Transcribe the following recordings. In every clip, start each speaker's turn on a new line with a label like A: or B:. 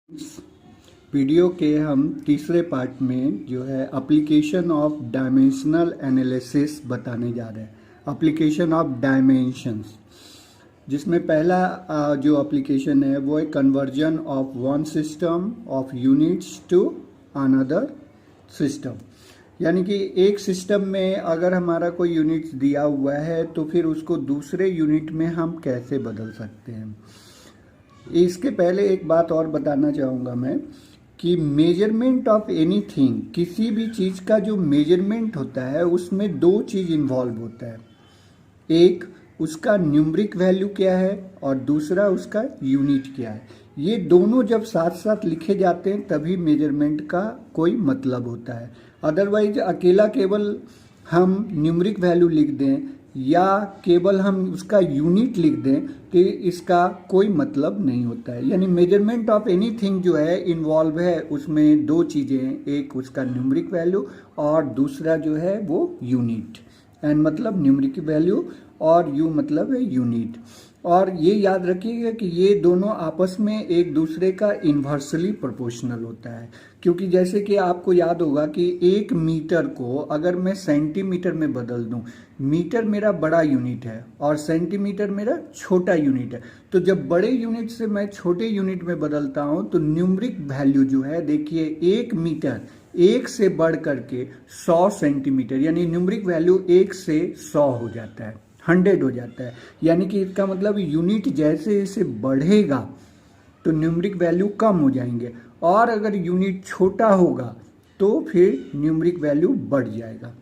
A: Video के हम तीसरे पार्ट में जो है एप्लीकेशन ऑफ डायमेंशनल एनालिसिस बताने जा रहे हैं। एप्लीकेशन ऑफ डायमेंशंस, जिसमें पहला जो एप्लीकेशन है वो है conversion of one system of units to another system. यानी कि एक सिस्टम में अगर हमारा कोई यूनिट्स दिया हुआ है तो फिर उसको दूसरे यूनिट में हम कैसे बदल सकते हैं। इसके पहले एक बात और बताना चाहूँगा मैं कि मेजरमेंट ऑफ एनीथिंग, किसी भी चीज़ का जो मेजरमेंट होता है उसमें दो चीज़ इन्वॉल्व होता है। एक उसका न्यूमरिक वैल्यू क्या है और दूसरा उसका यूनिट क्या है। ये दोनों जब साथ साथ लिखे जाते हैं तभी मेजरमेंट का कोई मतलब होता है। अदरवाइज अकेला केवल हम न्यूमरिक वैल्यू लिख दें या केवल हम उसका यूनिट लिख दें तो इसका कोई मतलब नहीं होता है। यानी मेजरमेंट ऑफ एनीथिंग जो है इन्वॉल्व है, उसमें दो चीज़ें हैं, एक उसका न्यूमरिक वैल्यू और दूसरा जो है वो यूनिट। एन मतलब न्यूमरिक वैल्यू और यू मतलब है यूनिट। और ये याद रखिएगा कि ये दोनों आपस में एक दूसरे का इन्वर्सली प्रोपोर्शनल होता है। क्योंकि जैसे कि आपको याद होगा कि एक मीटर को अगर मैं सेंटीमीटर में बदल दूं, मीटर मेरा बड़ा यूनिट है और सेंटीमीटर मेरा छोटा यूनिट है, तो जब बड़े यूनिट से मैं छोटे यूनिट में बदलता हूं तो न्यूमरिक वैल्यू जो है, देखिए एक मीटर एक से बढ़ करके 100 सेंटीमीटर, यानी न्यूमरिक वैल्यू 1 से 100 हो जाता है, 100 हो जाता है। यानी कि इसका मतलब यूनिट जैसे जैसे बढ़ेगा तो न्यूमरिक वैल्यू कम हो जाएंगे और अगर यूनिट छोटा होगा तो फिर न्यूमरिक वैल्यू बढ़ जाएगा।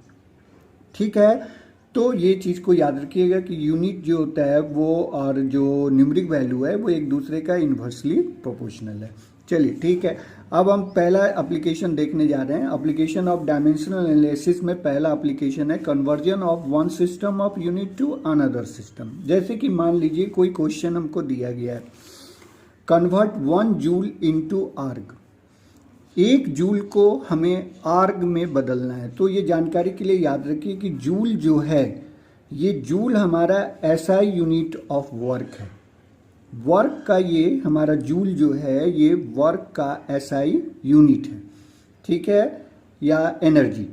A: ठीक है, तो ये चीज़ को याद रखिएगा कि यूनिट जो होता है वो और जो न्यूमरिक वैल्यू है वो एक दूसरे का इन्वर्सली प्रोपोर्शनल है। चलिए ठीक है, अब हम पहला एप्लीकेशन देखने जा रहे हैं। एप्लीकेशन ऑफ डायमेंशनल एनालिसिस में पहला एप्लीकेशन है conversion of one system of unit to another system. जैसे कि मान लीजिए कोई क्वेश्चन हमको दिया गया है, कन्वर्ट 1 जूल इनटू आर्ग। एक जूल को हमें आर्ग में बदलना है। तो ये जानकारी के लिए याद रखिए कि जूल जो है, ये जूल हमारा एसआई यूनिट ऑफ वर्क है। वर्क का ये हमारा जूल जो है ये वर्क का एसआई यूनिट है, ठीक है, या एनर्जी।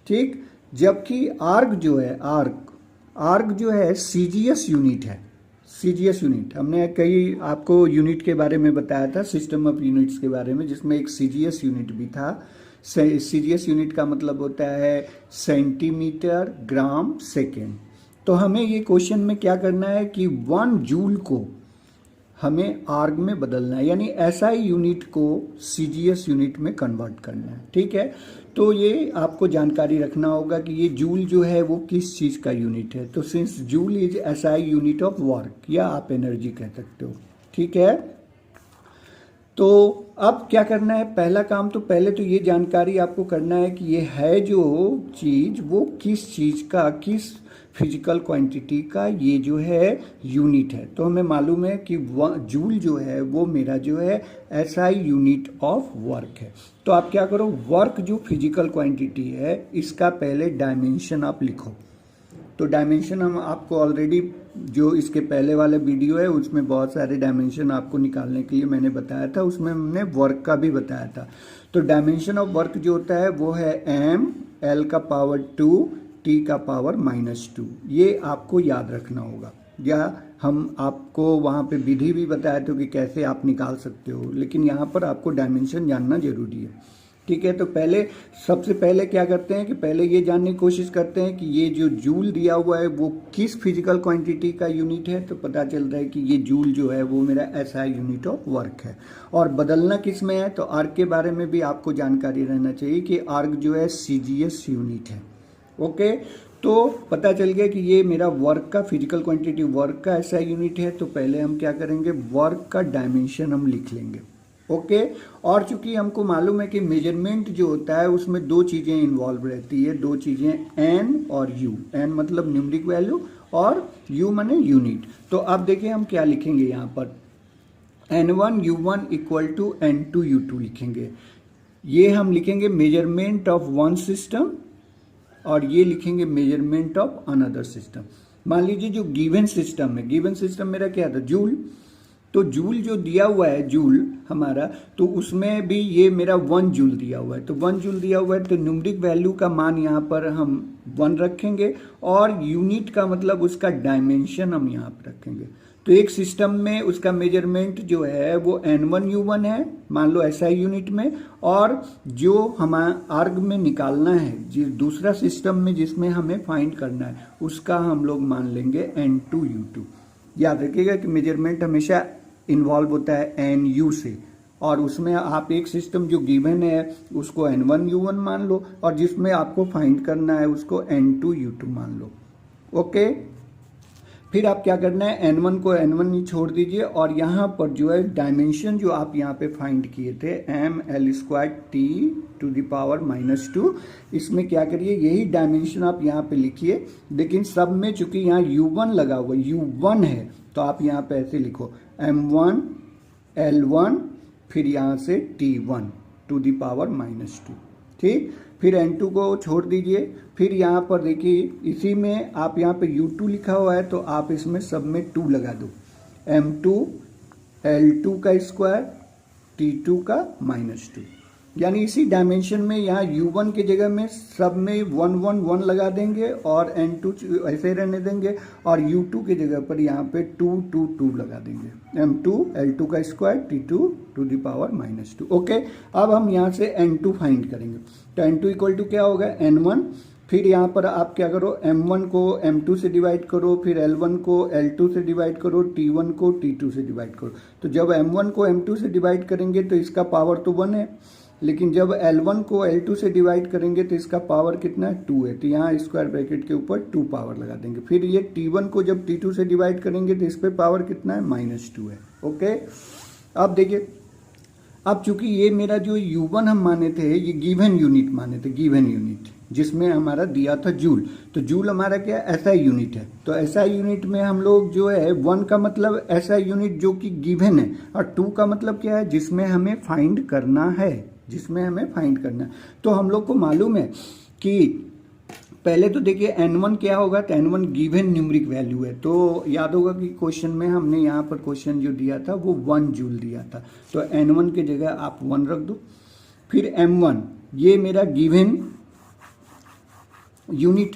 A: ठीक, जबकि आर्ग जो है, आर्ग जो है सीजीएस यूनिट है। सीजीएस यूनिट हमने कई आपको यूनिट के बारे में बताया था, सिस्टम ऑफ यूनिट्स के बारे में, जिसमें एक सीजीएस यूनिट भी था। सीजीएस यूनिट का मतलब होता है सेंटीमीटर ग्राम सेकेंड। तो हमें ये क्वेश्चन में क्या करना है कि 1 जूल को हमें आर्ग में बदलना है, यानी एसआई यूनिट को सीजीएस यूनिट में कन्वर्ट करना है। ठीक है, तो ये आपको जानकारी रखना होगा कि ये जूल जो है वो किस चीज़ का यूनिट है। तो since joule is SI unit of work, या आप एनर्जी कह सकते हो। ठीक है, तो अब क्या करना है, पहला काम तो पहले तो ये जानकारी आपको करना है कि ये है जो चीज़ वो किस चीज़ का, किस फिजिकल क्वांटिटी का ये जो है यूनिट है। तो हमें मालूम है कि जूल जो है वो मेरा जो है एसआई यूनिट ऑफ वर्क है। तो आप क्या करो, वर्क जो फिजिकल क्वांटिटी है इसका पहले डायमेंशन आप लिखो। तो डायमेंशन हम आपको ऑलरेडी जो इसके पहले वाले वीडियो है उसमें बहुत सारे डायमेंशन आपको निकालने के लिए मैंने बताया था, उसमें हमने वर्क का भी बताया था। तो डायमेंशन ऑफ वर्क जो होता है वो है m l का पावर 2 t का पावर -2। ये आपको याद रखना होगा, या हम आपको वहाँ पे विधि भी बताया था कि कैसे आप निकाल सकते हो, लेकिन यहाँ पर आपको डायमेंशन जानना जरूरी है। ठीक है, तो पहले सबसे पहले क्या करते हैं कि पहले ये जानने की कोशिश करते हैं कि ये जो जूल दिया हुआ है वो किस फिजिकल क्वांटिटी का यूनिट है। तो पता चल रहा है कि ये जूल जो है वो मेरा एसआई यूनिट ऑफ वर्क है। और बदलना किस में है, तो आर्ग के बारे में भी आपको जानकारी रहना चाहिए कि आर्ग जो है सीजीएस यूनिट है। ओके, तो पता चल गया कि ये मेरा वर्क का फिजिकल क्वांटिटी, वर्क का एसआई यूनिट है। तो पहले हम क्या करेंगे, वर्क का डायमेंशन हम लिख लेंगे। ओके, और चूंकि हमको मालूम है कि मेजरमेंट जो होता है उसमें दो चीज़ें इन्वॉल्व रहती है, दो चीज़ें एन और यू। एन मतलब न्यूमरिक वैल्यू और यू माने यूनिट। तो अब देखिए हम क्या लिखेंगे यहाँ पर, n1 u1 equal to n2 u2 लिखेंगे। ये हम लिखेंगे मेजरमेंट ऑफ वन सिस्टम और ये लिखेंगे मेजरमेंट ऑफ अनदर सिस्टम। मान लीजिए जो गिवन सिस्टम है, गिवन सिस्टम मेरा क्या था, जूल। तो जूल जो दिया हुआ है जूल हमारा, तो उसमें भी ये मेरा 1 जूल दिया हुआ है। तो 1 जूल दिया हुआ है तो न्यूमरिक वैल्यू का मान यहाँ पर हम 1 रखेंगे और यूनिट का मतलब उसका डायमेंशन हम यहाँ पर रखेंगे। तो एक सिस्टम में उसका मेजरमेंट जो है वो N1U1 है, मान लो SI यूनिट में, और जो हमारा आर्ग में निकालना है जिस दूसरा सिस्टम में जिसमें हमें फाइंड करना है उसका हम लोग मान लेंगे N2U2। याद रखिएगा कि मेजरमेंट हमेशा इन्वॉल्व होता है NU से, और उसमें आप एक सिस्टम जो गिवन है उसको N1U1 मान लो और जिसमें आपको फाइंड करना है उसको N2U2 मान लो। ओके, फिर आप क्या करना है, N1 को N1 ही छोड़ दीजिए और यहाँ पर जो है डायमेंशन जो आप यहाँ पे फाइंड किए थे mL²T⁻², इसमें क्या करिए, यही डायमेंशन आप यहाँ पे लिखिए। लेकिन सब में चूंकि यहाँ U1 लगा हुआ, U1 है, तो आप यहाँ पे ऐसे लिखो M1 L1 फिर यहाँ से T1⁻²। ठीक, फिर N2 को छोड़ दीजिए। फिर यहाँ पर देखिए इसी में आप यहाँ पे U2 लिखा हुआ है तो आप इसमें सब में 2 लगा दो, M2 L2², T2⁻²। यानी इसी डायमेंशन में यहाँ U1 की जगह में सब में 1 1 1 लगा देंगे और N2 ऐसे रहने देंगे और U2 की जगह पर यहाँ पे 2 2 2 लगा देंगे, M2 L2², T2⁻²। ओके, अब हम यहाँ से N2 फाइंड करेंगे। तो N2 इक्वल टू क्या होगा, N1। फिर यहाँ पर आप क्या करो, M1 को M2 से डिवाइड करो, फिर L1 को L2 से डिवाइड करो, T1 को T2 से डिवाइड करो। तो जब M1 को M2 से डिवाइड करेंगे तो इसका पावर तो 1 है, लेकिन जब L1 को L2 से डिवाइड करेंगे तो इसका पावर कितना है, 2 है। तो यहाँ स्क्वायर ब्रैकेट के ऊपर 2 पावर लगा देंगे। फिर ये T1 को जब T2 से डिवाइड करेंगे तो इस पर पावर कितना है, -2 है। ओके, अब देखिए, अब चूंकि ये मेरा जो U1 हम माने थे ये गिवन यूनिट माने थे, गिवन यूनिट जिसमें हमारा दिया था जूल। तो जूल हमारा क्या है, SI यूनिट है। तो SI यूनिट में हम लोग जो है 1 का मतलब SI यूनिट जो कि गिवन है, और 2 का मतलब क्या है, जिसमें हमें फाइंड करना है, जिसमें हमें फाइंड करना है। तो हम लोग को मालूम है कि पहले तो देखिए N1 क्या होगा, तो N1 गिवन न्यूमरिक वैल्यू है। तो याद होगा कि क्वेश्चन में हमने यहाँ पर क्वेश्चन जो दिया था वो 1 जूल दिया था। तो N1 की जगह आप 1 रख दो। फिर M1 ये मेरा गिवन यूनिट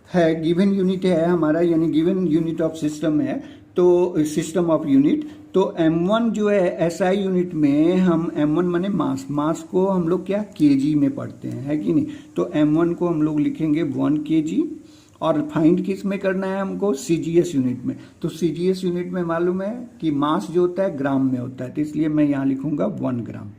A: है, गिवन यूनिट है हमारा, यानी गिवन यूनिट ऑफ सिस्टम है, तो सिस्टम ऑफ यूनिट। तो M1 जो है SI यूनिट में हम M1 माने मास, मास को हम लोग क्या kg में पढ़ते हैं, है कि नहीं। तो M1 को हम लोग लिखेंगे 1 kg, और फाइंड किस में करना है हमको, CGS यूनिट में। तो CGS यूनिट में मालूम है कि मास जो होता है ग्राम में होता है, तो इसलिए मैं यहाँ लिखूंगा 1 ग्राम।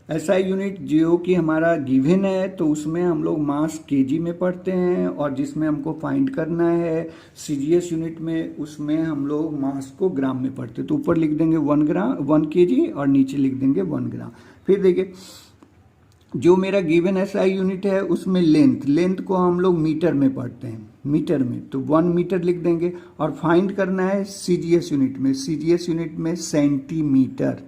A: SI यूनिट जो कि हमारा गिवन है तो उसमें हम लोग मास kg में पढ़ते हैं, और जिसमें हमको फाइंड करना है CGS यूनिट में उसमें हम लोग मास को ग्राम में पढ़ते हैं। तो ऊपर लिख देंगे 1 kg और नीचे लिख देंगे 1 ग्राम। फिर देखिए जो मेरा गिवन SI यूनिट है उसमें लेंथ को हम लोग मीटर में पढ़ते हैं, मीटर में, तो 1 मीटर लिख देंगे। और फाइंड करना है CGS यूनिट में, CGS यूनिट में सेंटीमीटर,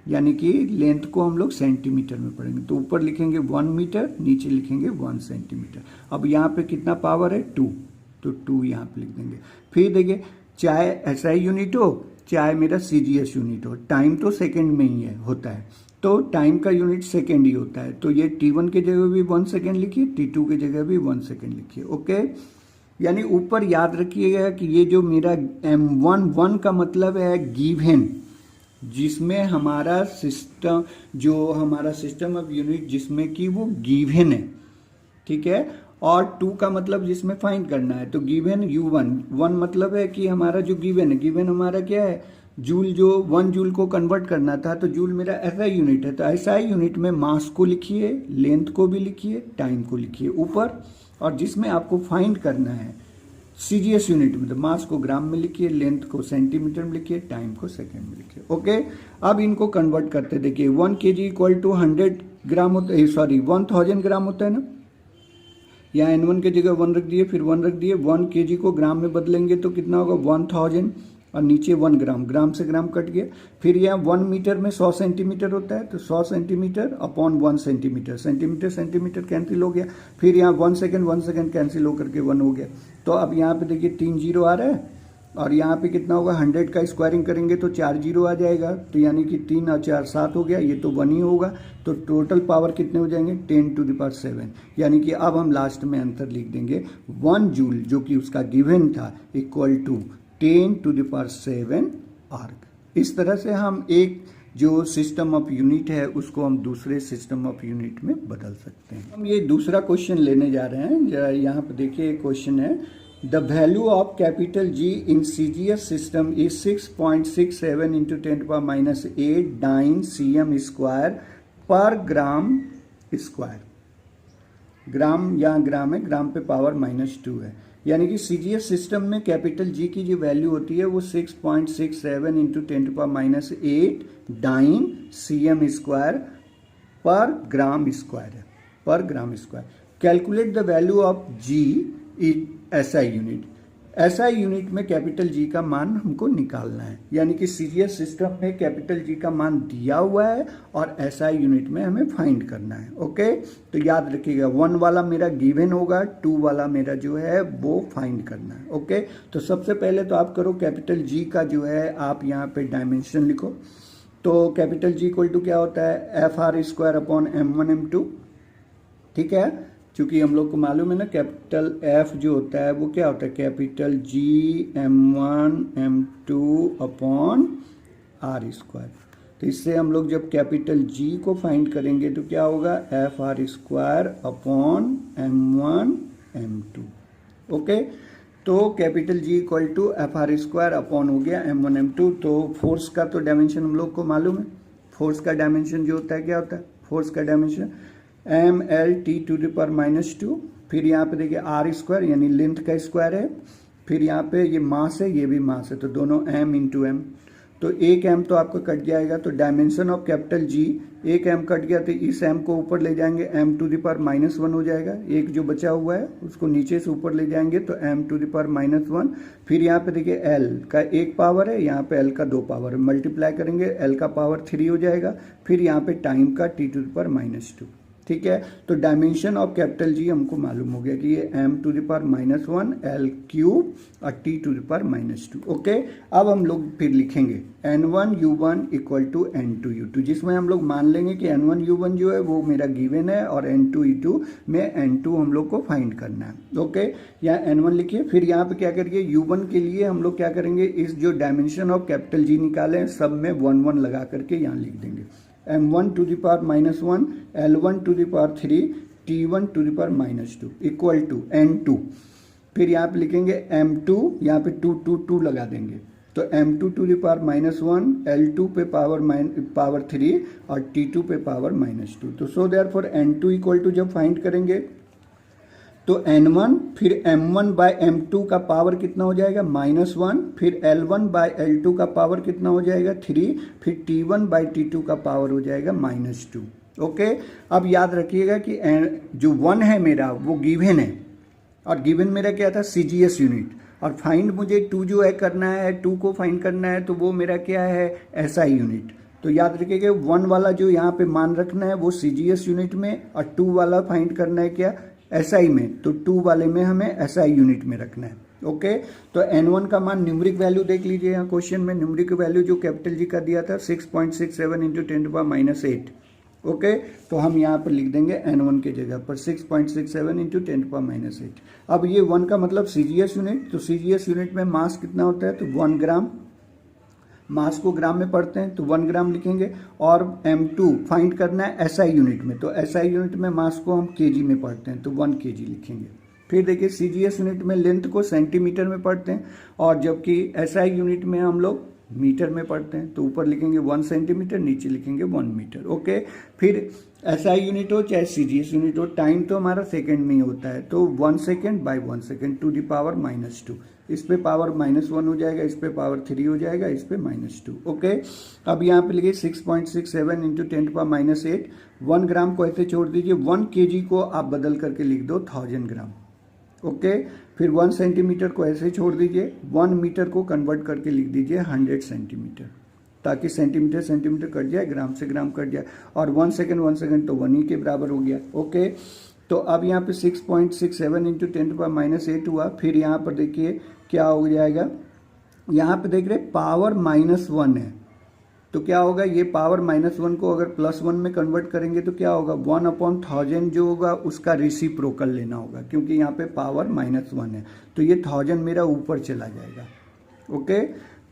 A: यानी कि लेंथ को हम लोग सेंटीमीटर में पढ़ेंगे। तो ऊपर लिखेंगे 1 मीटर, नीचे लिखेंगे 1 सेंटीमीटर। अब यहाँ पे कितना पावर है, 2, तो 2 यहाँ पे लिख देंगे। फिर देखिए चाहे SI यूनिट हो चाहे मेरा CGS यूनिट हो, टाइम तो सेकंड में ही है होता है, तो टाइम का यूनिट सेकंड ही होता है। तो ये T1 की जगह भी 1 सेकंड लिखिए, T2 की जगह भी 1 सेकंड लिखिए। ओके, यानी ऊपर याद रखिएगा कि ये जो मेरा M1 का मतलब है गिवन, जिसमें हमारा सिस्टम जो हमारा सिस्टम ऑफ यूनिट जिसमें कि वो गिवन है, ठीक है। और 2 का मतलब जिसमें फाइंड करना है, तो गिवन U1 मतलब है कि हमारा जो गिवन है, गिवन हमारा क्या है, जूल, जो 1 जूल को कन्वर्ट करना था, तो जूल मेरा SI यूनिट है। तो SI यूनिट में मास को लिखिए, लेंथ को भी लिखिए, टाइम को लिखिए ऊपर, और जिसमें आपको फाइंड करना है CGS यूनिट में, तो मास को ग्राम में लिखिए, लेंथ को सेंटीमीटर में लिखिए, टाइम को सेकंड में लिखिए। ओके, अब इनको कन्वर्ट करते देखिए, 1 kg इक्वल टू 100 ग्राम होता है, सॉरी 1000 ग्राम होता है ना। यहाँ N1 की जगह 1 रख दिए, फिर 1 रख दिए, 1 kg को ग्राम में बदलेंगे तो कितना होगा 1000, और नीचे 1 ग्राम, ग्राम से ग्राम कट गया। फिर यहाँ 1 मीटर में 100 सेंटीमीटर होता है, तो 100 centimetre upon 1 centimetre, centimetre centimetre cancel हो गया। फिर यहाँ 1 सेकंड कैंसिल होकर के 1 हो गया। तो अब यहाँ पे देखिए 3 जीरो आ रहा है, और यहाँ पे कितना होगा, 100 का स्क्वायरिंग करेंगे तो 4 जीरो आ जाएगा, तो यानी कि 3 और 4 7 हो गया, ये तो 1 ही होगा। तो टोटल पावर कितने हो जाएंगे, 10⁻7। यानी कि अब हम लास्ट में आंसर लिख देंगे 1 जूल, जो कि उसका गिवन था, इक्वल टू 10⁻7 आर्क। इस तरह से हम एक जो सिस्टम ऑफ यूनिट है उसको हम दूसरे सिस्टम ऑफ यूनिट में बदल सकते हैं। हम ये दूसरा क्वेश्चन लेने जा रहे हैं, जरा यहाँ पर देखिए क्वेश्चन है, the value of capital G in CGS system is 6.67 into 10⁻8 dyne cm square पर ग्राम स्क्वायर। ग्राम यहाँ ग्राम है, ग्राम पे पावर -2 है। यानी कि सीजीएस सिस्टम में कैपिटल जी की जो वैल्यू होती है वो 6.67 इंटू 10⁻8 डाइन cm स्क्वायर पर ग्राम स्क्वायर है, पर gram square. Calculate the value of G in SI unit. SI unit में कैपिटल जी का मान हमको निकालना है, यानी कि सीजीएस सिस्टम में कैपिटल जी का मान दिया हुआ है और एसआई यूनिट में हमें फाइंड करना है। ओके, तो याद रखिएगा 1 वाला मेरा गिवन होगा, 2 वाला मेरा जो है वो फाइंड करना है। ओके, तो सबसे पहले तो आप करो कैपिटल जी का जो है आप यहाँ पे डायमेंशन लिखो। तो कैपिटल जी इक्वल टू क्या होता है, FR² अपॉन M1 M2। ठीक है, क्योंकि हम लोग को मालूम है ना कैपिटल एफ जो होता है वो क्या होता है, capital G M1 M2 upon R²। तो इससे हम लोग जब कैपिटल जी को फाइंड करेंगे तो क्या होगा, FR² upon M1 M2। Okay, तो capital G equal to FR² upon हो गया M1 M2। तो फोर्स का तो डायमेंशन हम लोग को मालूम है, फोर्स का डायमेंशन जो होता है क्या होता है, फोर्स का डायमेंशन mL/T⁻²। फिर यहाँ पे देखिए R² यानी लेंथ का स्क्वायर है, फिर यहाँ पे ये मास है, ये भी मास है, तो दोनों m इंटू एम। तो एक m तो आपका कट जाएगा, तो डायमेंशन ऑफ कैपिटल जी, एक m कट गया तो इस m को ऊपर ले जाएंगे, m⁻⁻1 हो जाएगा। एक जो बचा हुआ है उसको नीचे से ऊपर ले जाएंगे तो m⁻⁻1। फिर यहाँ पे देखिए l का एक पावर है, यहाँ पे l का 2 पावर है, मल्टीप्लाई करेंगे l का पावर 3 हो जाएगा। फिर यहाँ पे टाइम का t⁻²। ठीक है, तो डायमेंशन ऑफ कैपिटल जी हमको मालूम हो गया कि ये m⁻⁻1 L³ और t⁻²। ओके, अब हम लोग फिर लिखेंगे N1U1 इक्वल टू N2U2, जिसमें हम लोग मान लेंगे कि N1U1 जो है वो मेरा गिवन है और N2U2 में N2 हम लोग को फाइंड करना है। ओके, यहाँ N1 लिखिए, फिर यहाँ पे क्या करिए, U1 के लिए हम लोग क्या करेंगे, इस जो डायमेंशन ऑफ कैपिटल जी निकाले सब में 1 1 लगा करके यहाँ लिख देंगे, m1⁻⁻1 L1⁻3 T1⁻2 equal to N2। फिर यहाँ पे लिखेंगे M2, यहाँ पे 2 2 2 लगा देंगे, तो m2⁻⁻1 L2 पे पावर 3 और T2 पे पावर -2। तो so therefore N2 equal to जब फाइंड करेंगे तो N1 फिर M1/M2 का पावर कितना हो जाएगा, -1। फिर L1/L2 का पावर कितना हो जाएगा, 3। फिर T1/T2 का पावर हो जाएगा -2। ओके, अब याद रखिएगा कि जो 1 है मेरा वो गिवन है, और गिवन मेरा क्या था, सीजीएस यूनिट, और फाइंड मुझे 2 जो है करना है, 2 को फाइंड करना है, तो वो मेरा क्या है, एसआई यूनिट। तो याद रखिएगा 1 वाला जो यहाँ पे मान रखना है वो सीजीएस यूनिट में, और 2 वाला फाइंड करना है क्या, एसआई में। तो 2 वाले में हमें एसआई यूनिट में रखना है। ओके, तो N1 का मान न्यूमरिक वैल्यू देख लीजिए, यहाँ क्वेश्चन में न्यूमरिक वैल्यू जो कैपिटल जी का दिया था 6.67 इंटू 10⁻8। ओके, तो हम यहाँ पर लिख देंगे N1 के जगह पर 6.67 इंटू 10⁻8। अब ये 1 का मतलब सीजीएस यूनिट, तो सीजीएस यूनिट में मास कितना होता है, तो 1 ग्राम। मास को ग्राम में पढ़ते हैं तो 1 ग्राम लिखेंगे, और M2 फाइंड करना है एसआई यूनिट में, तो एसआई यूनिट में मास को हम केजी में पढ़ते हैं तो 1 kg लिखेंगे। फिर देखिए सीजीएस यूनिट में लेंथ को सेंटीमीटर में पढ़ते हैं, और जबकि एसआई यूनिट में हम लोग मीटर में पढ़ते हैं, तो ऊपर लिखेंगे 1 सेंटीमीटर, नीचे लिखेंगे 1 मीटर। ओके, फिर एसआई यूनिट हो चाहे सीजीएस यूनिट हो, टाइम तो हमारा सेकंड में ही होता है, तो 1 second by 1 second to the power -2। इस पे पावर -1 हो जाएगा, इस पे पावर 3 हो जाएगा, इस पे -2। ओके, अब यहाँ पे लिखिए 6.67 इंटू 10⁻8। 1 ग्राम को ऐसे छोड़ दीजिए, 1 kg को आप बदल करके लिख दो 1000 ग्राम। ओके, फिर 1 सेंटीमीटर को ऐसे छोड़ दीजिए, 1 मीटर को कन्वर्ट करके लिख दीजिए 100 सेंटीमीटर, ताकि सेंटीमीटर सेंटीमीटर कट जाए, ग्राम से ग्राम कट जाए, और 1 सेकेंड तो 1 ही के बराबर हो गया। ओके, तो अब यहाँ पे 6.67 इंटू 10⁻8 हुआ। फिर यहाँ पर देखिए क्या हो जाएगा, यहाँ पे देख रहे पावर -1 है, तो क्या होगा, ये पावर -1 को अगर +1 में कन्वर्ट करेंगे तो क्या होगा, 1/1000 जो होगा उसका रेसिप्रोकल लेना होगा, क्योंकि यहाँ पे पावर -1 है, तो ये 1000 मेरा ऊपर चला जाएगा। ओके,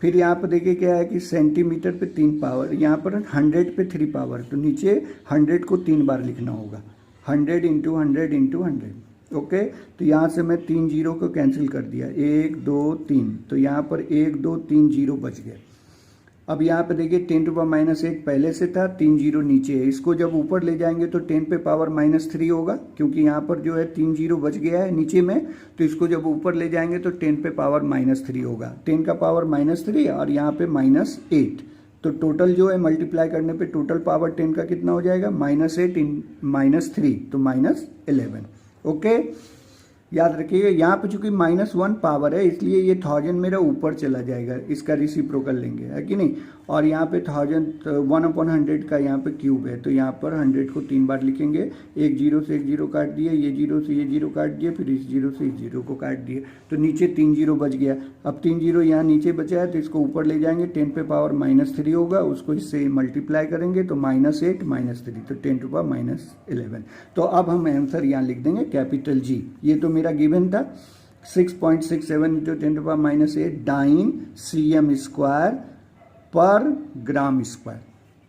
A: फिर यहाँ पर देखिए क्या है कि सेंटीमीटर पे 3 पावर, यहाँ पर 100 पे 3 पावर, तो नीचे 100 को 3 बार लिखना होगा, 100 × 100 × 100। ओके, तो यहाँ से मैं 3 जीरो को कैंसिल कर दिया, 1 2 3, तो यहाँ पर 1 2 3 जीरो बच गए। अब यहाँ पे देखिए 10⁻⁻8 पहले से था, 3 जीरो नीचे है, इसको जब ऊपर ले जाएंगे तो 10 पे पावर -3 होगा, क्योंकि यहाँ पर जो है 3 जीरो बच गया है नीचे में, तो इसको जब ऊपर ले जाएंगे तो 10 पे पावर -3 होगा, 10 का पावर -3 और यहाँ पे -8, तो टोटल जो है मल्टीप्लाई करने पे टोटल पावर 10 का कितना हो जाएगा, -8 - 3, तो -11। ओके, याद रखिएगा यहाँ पे चूंकि -1 पावर है इसलिए ये 1000 मेरा ऊपर चला जाएगा, इसका रेसिप्रोकल लेंगे, है कि नहीं। और यहाँ पे 1000 1/100 का यहाँ पे क्यूब है, तो यहाँ पर 100 को 3 बार लिखेंगे, एक जीरो से एक जीरो काट दिए, ये जीरो से ये जीरो काट दिए, फिर इस जीरो से इस जीरो को काट दिए, तो नीचे 3 जीरो बच गया। अब 3 जीरो यहाँ नीचे बचा है तो इसको ऊपर ले जाएंगे, 10 पे पावर -3 होगा, उसको इससे मल्टीप्लाई करेंगे तो -8 - 3, तो 10 टू पावर -11। तो अब हम आंसर यहाँ लिख देंगे कैपिटल जी। ये तो मेरा गिवन था 6.67 × 10 टू पावर -8 डाइन cm² पर ग्राम स्क्वायर,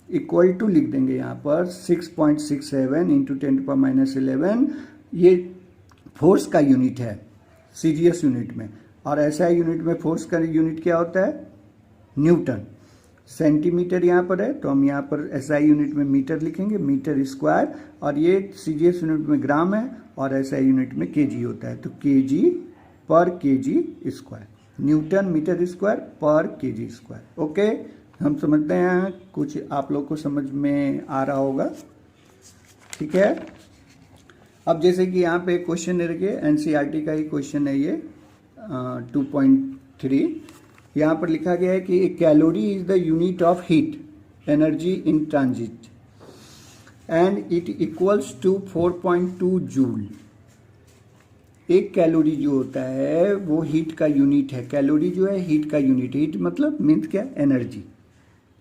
A: इक्वल टू लिख देंगे यहाँ पर 6.67 × 10 टू पावर -11, ये फोर्स का यूनिट है सीजीएस यूनिट में, और एसआई यूनिट में फोर्स का यूनिट क्या होता है, न्यूटन। सेंटीमीटर यहाँ पर है तो हम यहाँ पर एसआई यूनिट में मीटर लिखेंगे, मीटर स्क्वायर, और ये सीजीएस यूनिट में ग्राम है और एसआई यूनिट में केजी होता है, तो केजी पर KG square, newton metre square पर केजी स्क्वायर। ओके, हम समझते हैं, कुछ आप लोग को समझ में आ रहा होगा, ठीक है। अब जैसे कि यहाँ पे क्वेश्चन रखिए, एनसीईआरटी का ही क्वेश्चन है ये 2.3, यहाँ पर लिखा गया है कि calorie is the unit of heat energy in transit and it equals to 4.2 joule. एक कैलोरी जो होता है वो हीट का यूनिट है, कैलोरी जो है हीट का यूनिट, हीट मतलब मीन्स क्या, एनर्जी,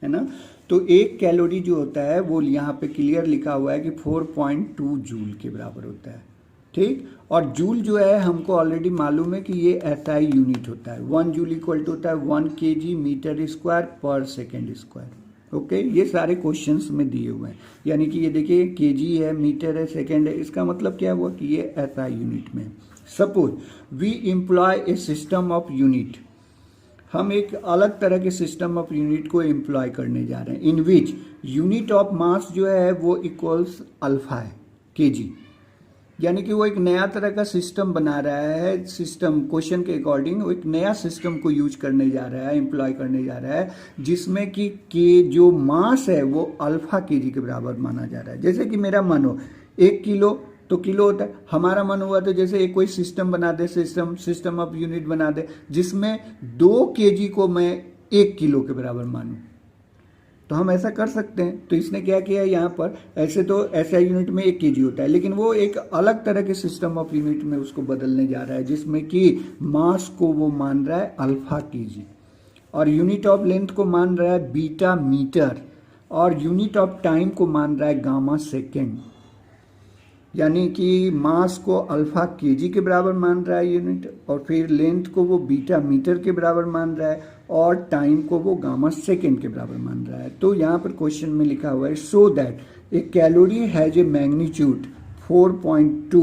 A: है ना। तो एक कैलोरी जो होता है वो यहाँ पे क्लियर लिखा हुआ है कि 4.2 जूल के बराबर होता है, ठीक। और जूल जो है हमको ऑलरेडी मालूम है कि ये एसआई यूनिट होता है, 1 जूल इक्वल टू होता है 1 kg मीटर स्क्वायर पर सेकेंड स्क्वायर। ओके, ये सारे क्वेश्चंस में दिए हुए हैं, यानी कि ये देखिए केजी है, मीटर है, सेकेंड है, इसका मतलब क्या हुआ कि ये एसआई यूनिट में। Suppose we employ a system of unit, हम एक अलग तरह के सिस्टम ऑफ यूनिट को एम्प्लॉय करने जा रहे हैं, इन विच यूनिट ऑफ मास जो है वो इक्वल्स अल्फा है, केजी, यानी कि वो एक नया तरह का सिस्टम बना रहा है, सिस्टम क्वेश्चन के अकॉर्डिंग वो एक नया सिस्टम को यूज करने जा रहा है, एम्प्लॉय करने जा रहा है, जिसमें कि के जो मास है वो अल्फा केजी के बराबर माना जा रहा है। जैसे कि मेरा मन हो 1 किलो, तो किलो होता है, हमारा मन हुआ तो जैसे एक कोई सिस्टम बना दे, सिस्टम ऑफ यूनिट बना दे जिसमें 2 केजी को मैं 1 किलो के बराबर मानूं, तो हम ऐसा कर सकते हैं। तो इसने क्या किया यहाँ पर, ऐसे तो एसआई यूनिट में 1 केजी होता है, लेकिन वो एक अलग तरह के सिस्टम ऑफ यूनिट में उसको बदलने जा रहा है, जिसमें कि मास को वो मान रहा है अल्फा केजी, और यूनिट ऑफ लेंथ को मान रहा है बीटा मीटर, और यूनिट ऑफ टाइम को मान रहा है गामा सेकेंड, यानी कि मास को अल्फा केजी के बराबर मान रहा है यूनिट, और फिर लेंथ को वो बीटा मीटर के बराबर मान रहा है, और टाइम को वो गामा सेकेंड के बराबर मान रहा है। तो यहाँ पर क्वेश्चन में लिखा हुआ है so that A calorie has a magnitude 4.2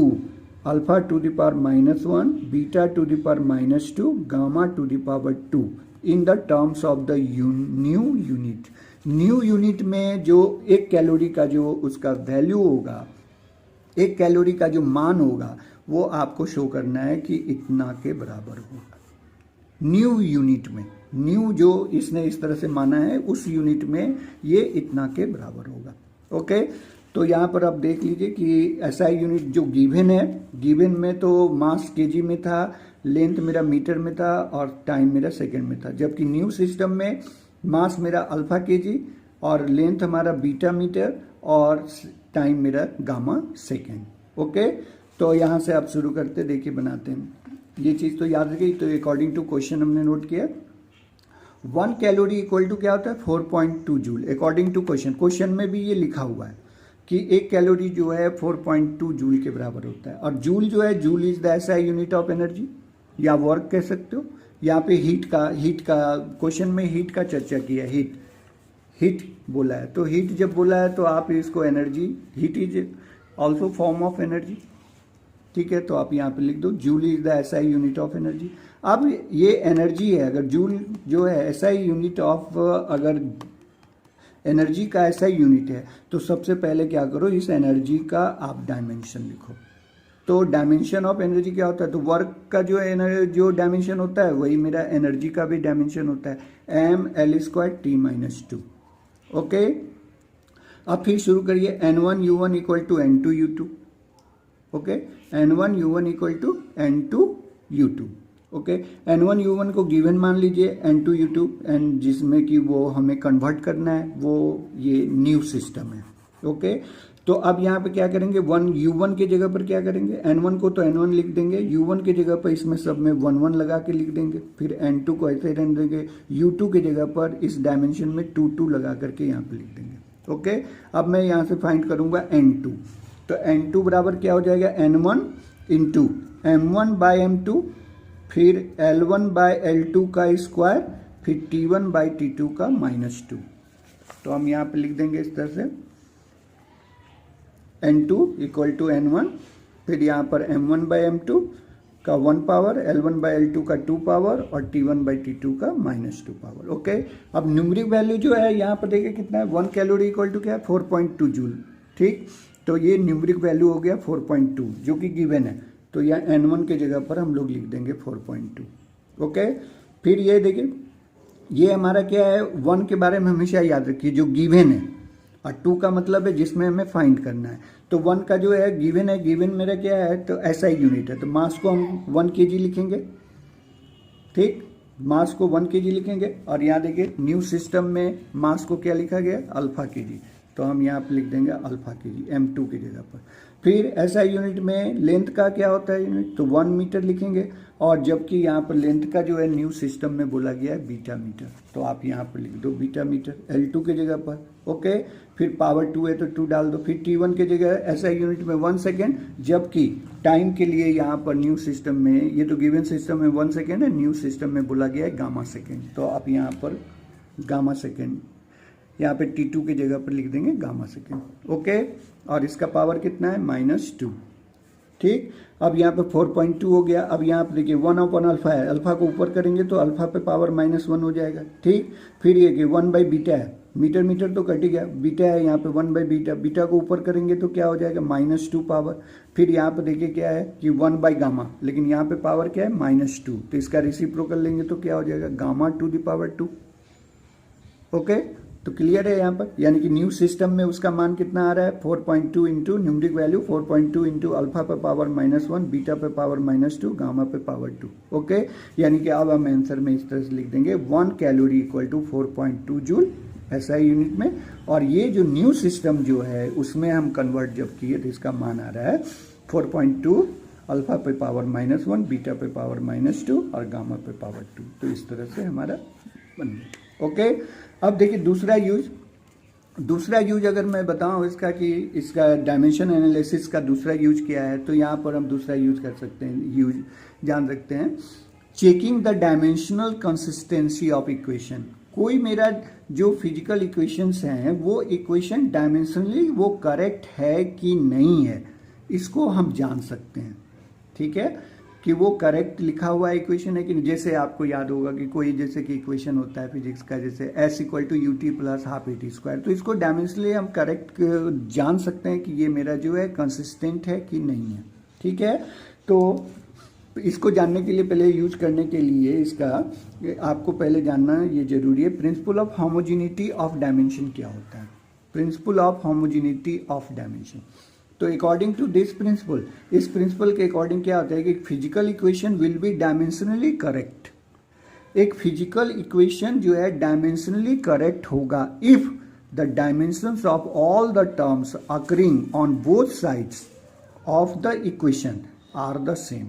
A: alpha two the power -1 beta two the power -2 gamma two the power 2 in the terms of the new unit. New unit में जो एक कैलोरी का जो उसका वैल्यू होगा, एक कैलोरी का जो मान होगा, वो आपको शो करना है कि इतना के बराबर होगा न्यू यूनिट में। न्यू जो इसने इस तरह से माना है उस यूनिट में ये इतना के बराबर होगा। ओके, तो यहाँ पर आप देख लीजिए कि ऐसा यूनिट जो गिवन है, गिवन में तो मास केजी में था, लेंथ मेरा मीटर में था, और टाइम मेरा सेकंड में था, जबकि न्यू सिस्टम में मास मेरा अल्फा केजी और लेंथ हमारा बीटा मीटर और टाइम मेरा गामा सेकेंड। ओके, तो यहाँ से आप शुरू करते, देखिए बनाते हैं, ये चीज़ तो याद रखिए। तो अकॉर्डिंग टू क्वेश्चन हमने नोट किया, 1 कैलोरी इक्वल टू क्या होता है 4.2 जूल अकॉर्डिंग टू क्वेश्चन में भी ये लिखा हुआ है कि 1 कैलोरी जो है 4.2 जूल के बराबर होता है। और जूल जो है, joule is the SI unit of energy या वर्क कह सकते हो। यहाँ पे हीट का क्वेश्चन में हीट का चर्चा किया है, हीट बोला है, तो हीट जब बोला है तो आप इसको energy, heat is also form of energy, ठीक है। तो आप यहाँ पे लिख दो joule is the SI unit of energy. अब ये एनर्जी है, अगर जूल जो है एसआई यूनिट ऑफ, अगर एनर्जी का एसआई यूनिट है तो सबसे पहले क्या करो, इस एनर्जी का आप डायमेंशन लिखो। तो डायमेंशन ऑफ एनर्जी क्या होता है, तो वर्क का जो डायमेंशन होता है वही मेरा एनर्जी का भी डायमेंशन होता है, mL²T-2। ओके, अब फिर शुरू करिए, N1U1 equal to N2U2। Okay, N1U1 equal to N2U2। Okay, N1U1 को गिवन मान लीजिए, N2U2 एंड जिसमें कि वो हमें कन्वर्ट करना है, वो ये न्यू सिस्टम है। ओके, तो अब यहाँ पे क्या करेंगे, 1U1 के जगह पर क्या करेंगे, N1 को तो N1 लिख देंगे, U1 के जगह पर इसमें सब में 1 लगा के लिख देंगे, फिर N2 को ऐसे रहने देंगे, U2 के जगह पर इस डायमेंशन में 2 लगा करके यहाँ पे लिख देंगे। ओके, अब मैं यहाँ से फाइंड करूँगा N2, तो N2 बराबर क्या हो जाएगा, N1 इंटू M1/M2, फिर L1/L2 का स्क्वायर, फिर T1/T2 का -2। तो हम यहाँ पे लिख देंगे इस तरह से, N2 इक्वल टू N1, फिर यहाँ पर M1/M2 का 1 पावर, L1/L2 का 2 पावर और T1/T2 का -2 पावर। ओके, अब न्यूमरिक वैल्यू जो है यहाँ पर देखिए कितना है, 1 कैलोरी इक्वल टू क्या है 4.2 जूल। ठीक, तो ये न्यूमरिक वैल्यू हो गया 4.2 जो कि गिवन है, तो यहाँ N1 के जगह पर हम लोग लिख देंगे 4.2। ओके, फिर ये देखिए, ये हमारा क्या है, 1 के बारे में हमेशा याद रखिए जो गिवन है, और 2 का मतलब है जिसमें हमें फाइंड करना है। तो 1 का जो है गिवन है, गिवन मेरा क्या है, तो एसआई यूनिट है, तो मास को हम 1 kg लिखेंगे। ठीक, मास को 1 kg लिखेंगे, और यहाँ देखिए न्यू सिस्टम में मास को क्या लिखा गया, अल्फा kg, तो हम यहाँ पे लिख देंगे अल्फा kg M2 की जगह पर। फिर एसआई यूनिट में लेंथ का क्या होता है यूनिट, तो 1 मीटर लिखेंगे, और जबकि यहाँ पर लेंथ का जो है न्यू सिस्टम में बोला गया है बीटा मीटर, तो आप यहाँ पर लिख दो बीटा मीटर L2 के जगह पर। ओके, फिर पावर 2 है तो 2 डाल दो, फिर T1 के जगह एसआई यूनिट में 1 सेकेंड, जबकि टाइम के लिए यहाँ पर न्यू सिस्टम में, ये तो गिवन सिस्टम में 1 सेकेंड है, न्यू सिस्टम में बोला गया है गामा सेकेंड, तो आप यहाँ पर गामा सेकेंड, यहाँ पे T2 की जगह पर लिख देंगे गामा सेकेंड। ओके, और इसका पावर कितना है -2। ठीक, अब यहाँ पे 4.2 हो गया। अब यहाँ पे देखिए 1/अल्फा है, अल्फा को ऊपर करेंगे तो अल्फा पे पावर -1 हो जाएगा। ठीक, फिर ये कि 1/बीटा है, मीटर मीटर तो कट ही गया, बीटा है यहाँ पे 1/बीटा, बीटा को ऊपर करेंगे तो क्या हो जाएगा -2 पावर। फिर यहाँ पे देखिए क्या है कि 1/गामा, लेकिन यहाँ पे पावर क्या है -2, तो इसका रेसिप्रोकल लेंगे तो क्या हो जाएगा gamma two the power 2। Okay, तो क्लियर है यहाँ पर, यानी कि न्यू सिस्टम में उसका मान कितना आ रहा है 4.2 into numeric value 4.2 into alpha पे पावर -1, बीटा पे पावर -2, गामा पे पावर 2। ओके, यानी कि अब हम आंसर में इस तरह से लिख देंगे 1 calorie equal to 4.2 joule SI unit में, और ये जो न्यू सिस्टम जो है उसमें हम कन्वर्ट जब किए तो इसका मान आ रहा है 4.2, अल्फा पे पावर -1, बीटा पे पावर -2 और गामा पे पावर 2। तो इस तरह से हमारा बन गया। ओके, अब देखिए दूसरा यूज अगर मैं बताऊं इसका कि इसका डायमेंशन एनालिसिस का दूसरा यूज क्या है, तो यहाँ पर हम दूसरा यूज कर सकते हैं, यूज जान सकते हैं, checking the dimensional consistency of equation. कोई मेरा जो फिजिकल इक्वेशंस हैं वो इक्वेशन डायमेंशनली वो करेक्ट है कि नहीं है, इसको हम जान सकते हैं। ठीक है, कि वो करेक्ट लिखा हुआ इक्वेशन है कि, जैसे आपको याद होगा कि कोई जैसे कि इक्वेशन होता है फिजिक्स का, जैसे S = ut + ½ at², तो इसको डायमेंशनली हम करेक्ट जान सकते हैं कि ये मेरा जो है कंसिस्टेंट है कि नहीं है। ठीक है, तो इसको जानने के लिए, पहले यूज करने के लिए इसका आपको पहले जानना ये जरूरी है, principle of homogeneity of dimension क्या होता है। Principle of homogeneity of dimension, तो अकॉर्डिंग टू दिस प्रिंसिपल, इस प्रिंसिपल के अकॉर्डिंग क्या होता है कि physical equation will be dimensionally correct. एक फिजिकल इक्वेशन जो है डायमेंशनली करेक्ट होगा if the dimensions of all the terms occurring on both sides of the equation are the same.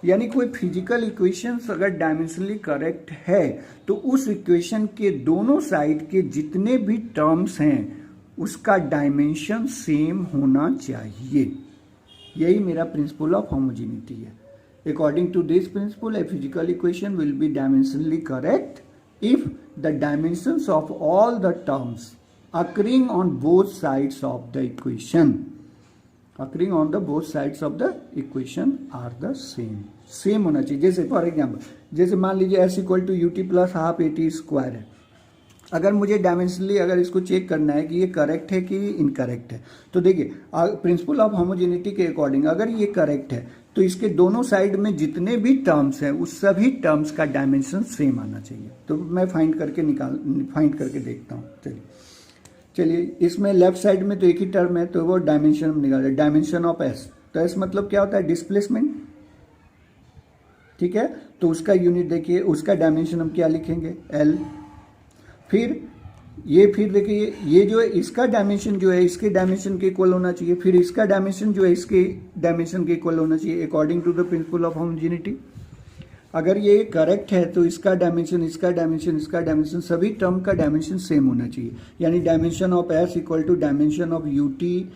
A: यानी कोई फिजिकल इक्वेशंस अगर डायमेंशनली करेक्ट है तो उस इक्वेशन के दोनों साइड के जितने भी टर्म्स हैं उसका डायमेंशन सेम होना चाहिए। यही मेरा प्रिंसिपल ऑफ होमोजेनिटी है। According to this principle a physical equation will be dimensionally correct if the dimensions of all the terms occurring on both sides of the equation are the same होना चाहिए। जैसे for example, जैसे मान लीजिए s equal to ut plus half at square है। अगर मुझे dimensionally अगर इसको चेक करना है कि ये करेक्ट है कि इनकरेक्ट है, तो देखिए प्रिंसिपल ऑफ होमोजेनिटी के अकॉर्डिंग अगर ये करेक्ट है तो इसके दोनों साइड में जितने भी टर्म्स हैं उस सभी टर्म्स का डायमेंशन सेम आना चाहिए। तो मैं फाइंड करके देखता हूँ। चलिए इसमें लेफ्ट साइड में तो एक ही टर्म है तो वो डायमेंशन हम निकाल रहे, डायमेंशन ऑफ एस। तो एस मतलब क्या होता है? डिस्प्लेसमेंट, ठीक है। तो उसका यूनिट देखिए, उसका डायमेंशन हम क्या लिखेंगे? एल। फिर देखिए ये जो है इसका डायमेंशन जो है इसके डायमेंशन के इक्वल होना चाहिए, फिर इसका डायमेंशन जो है इसके डायमेंशन के इक्वल होना चाहिए according to the principle of homogeneity. अगर ये करेक्ट है तो इसका डायमेंशन सभी टर्म का डायमेंशन सेम होना चाहिए। यानी dimension of S equal to dimension of UT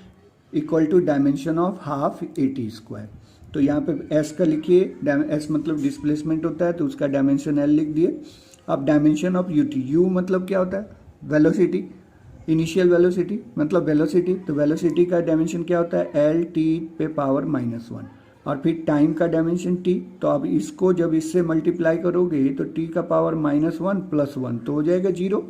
A: equal to dimension of half AT square. तो यहाँ पे एस का लिखिए, एस मतलब डिस्प्लेसमेंट होता है तो उसका डायमेंशन एल लिख दिए। अब डायमेंशन ऑफ यूटी, यू मतलब क्या होता है? वेलोसिटी, इनिशियल वेलोसिटी मतलब वेलोसिटी। तो वेलोसिटी का डायमेंशन क्या होता है? एल टी पे पावर -1। और फिर टाइम का डायमेंशन टी। तो अब इसको जब इससे मल्टीप्लाई करोगे तो टी का पावर -1 + 1 तो हो जाएगा 0।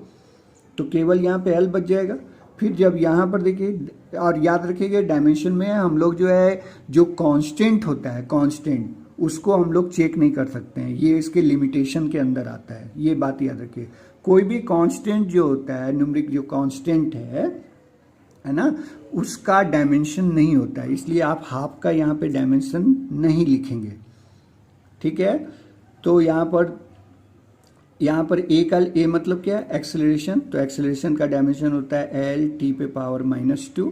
A: तो केवल यहाँ पे एल बच जाएगा। फिर जब यहाँ पर देखिए और याद रखिएगा डायमेंशन में हम लोग जो है जो कांस्टेंट होता है, कांस्टेंट उसको हम लोग चेक नहीं कर सकते हैं, ये इसके लिमिटेशन के अंदर आता है। ये बात याद रखिए, कोई भी कांस्टेंट जो होता है, न्यूमेरिक जो कांस्टेंट है ना, उसका डायमेंशन नहीं होता है। इसलिए आप हाफ का यहाँ पे डायमेंशन नहीं लिखेंगे, ठीक है। तो यहाँ पर ए मतलब क्या है? एक्सेलरेशन। तो एक्सेलरेशन का डायमेंशन होता है एल टी पे पावर -2,